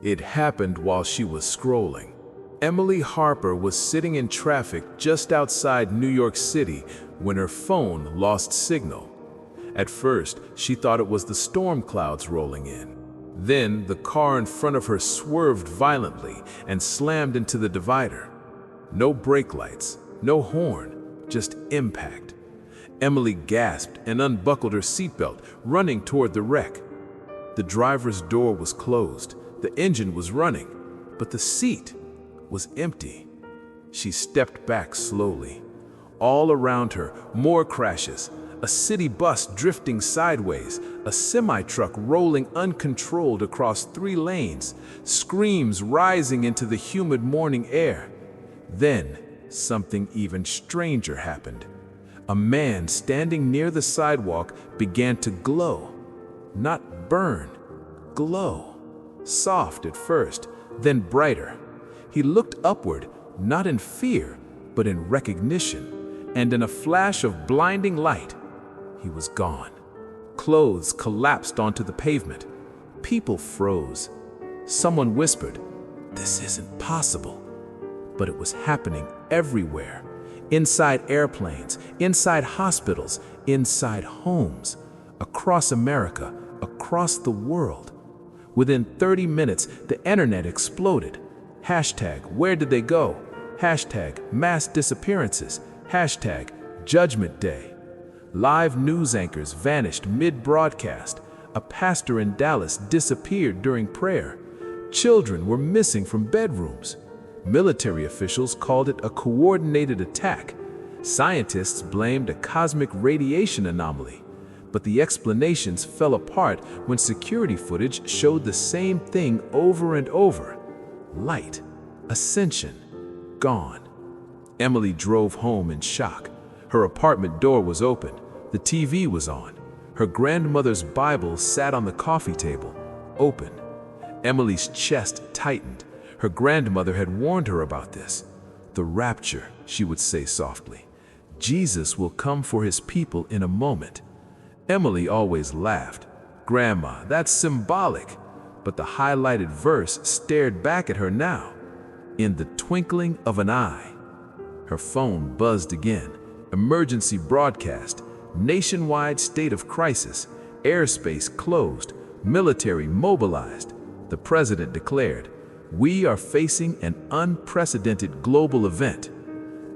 It happened while she was scrolling. Emily Harper was sitting in traffic just outside New York City when her phone lost signal. At first, she thought it was the storm clouds rolling in. Then, the car in front of her swerved violently and slammed into the divider. No brake lights, no horn, just impact. Emily gasped and unbuckled her seatbelt, running toward the wreck. The driver's door was closed, the engine was running, but the seat was empty. She stepped back slowly. All around her, more crashes. A city bus drifting sideways, a semi-truck rolling uncontrolled across 3 lanes, screams rising into the humid morning air. Then, something even stranger happened. A man standing near the sidewalk began to glow. Not burn, glow. Soft at first, then brighter. He looked upward, not in fear, but in recognition, and in a flash of blinding light, he was gone. Clothes collapsed onto the pavement. People froze. Someone whispered, "This isn't possible." But it was happening everywhere. Inside airplanes, inside hospitals, inside homes, across America, across the world. Within 30 minutes, the internet exploded. Hashtag, where did they go? Hashtag, mass disappearances. Hashtag, Judgment Day. Live news anchors vanished mid-broadcast. A pastor in Dallas disappeared during prayer. Children were missing from bedrooms. Military officials called it a coordinated attack. Scientists blamed a cosmic radiation anomaly. But the explanations fell apart when security footage showed the same thing over and over. Light, ascension, gone. Emily drove home in shock. Her apartment door was open. The TV was on. Her grandmother's Bible sat on the coffee table, open. Emily's chest tightened. Her grandmother had warned her about this. The rapture, she would say softly. Jesus will come for his people in a moment. Emily always laughed. "Grandma, that's symbolic." But the highlighted verse stared back at her now. In the twinkling of an eye. Her phone buzzed again. Emergency broadcast, nationwide state of crisis, airspace closed, military mobilized. The president declared, "We are facing an unprecedented global event."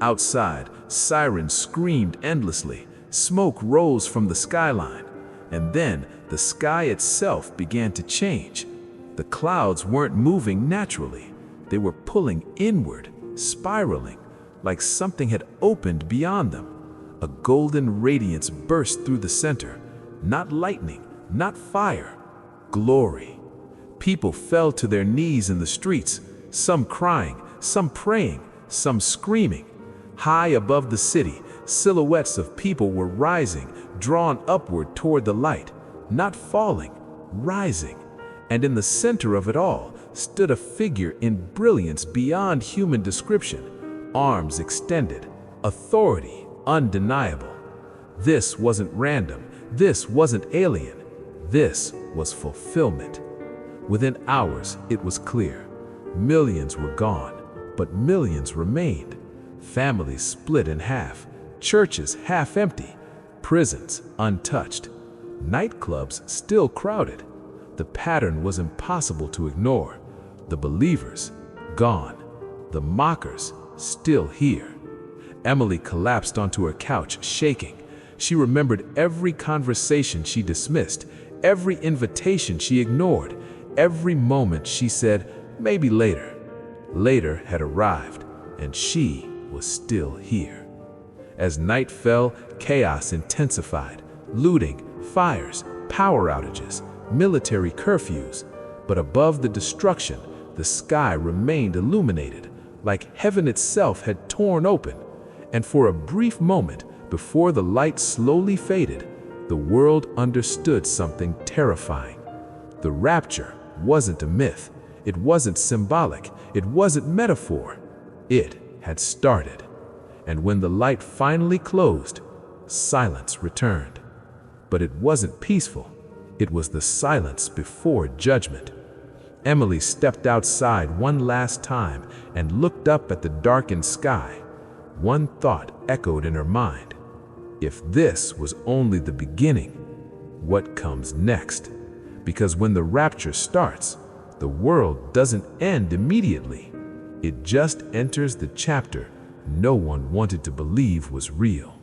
Outside, sirens screamed endlessly, smoke rose from the skyline, and then the sky itself began to change. The clouds weren't moving naturally, they were pulling inward, spiraling, like something had opened beyond them. A golden radiance burst through the center. Not lightning, not fire, glory. People fell to their knees in the streets, some crying, some praying, some screaming. High above the city, silhouettes of people were rising, drawn upward toward the light, not falling, rising. And in the center of it all stood a figure in brilliance beyond human description. Arms extended, authority undeniable. This wasn't random, this wasn't alien, this was fulfillment. Within hours, it was clear. Millions were gone, but millions remained. Families split in half, churches half empty, prisons untouched, nightclubs still crowded. The pattern was impossible to ignore. The believers, gone. The mockers, still here. Emily collapsed onto her couch, shaking. She remembered every conversation she dismissed, every invitation she ignored, every moment she said, "Maybe later." Later had arrived, and she was still here. As night fell, chaos intensified. Looting, fires, power outages, military curfews. But above the destruction, the sky remained illuminated, like heaven itself had torn open. And for a brief moment, before the light slowly faded, the world understood something terrifying. The rapture wasn't a myth. It wasn't symbolic. It wasn't metaphor. It had started. And when the light finally closed, silence returned. But it wasn't peaceful. It was the silence before judgment. Emily stepped outside one last time and looked up at the darkened sky. One thought echoed in her mind. If this was only the beginning, what comes next? Because when the rapture starts, the world doesn't end immediately. It just enters the chapter no one wanted to believe was real.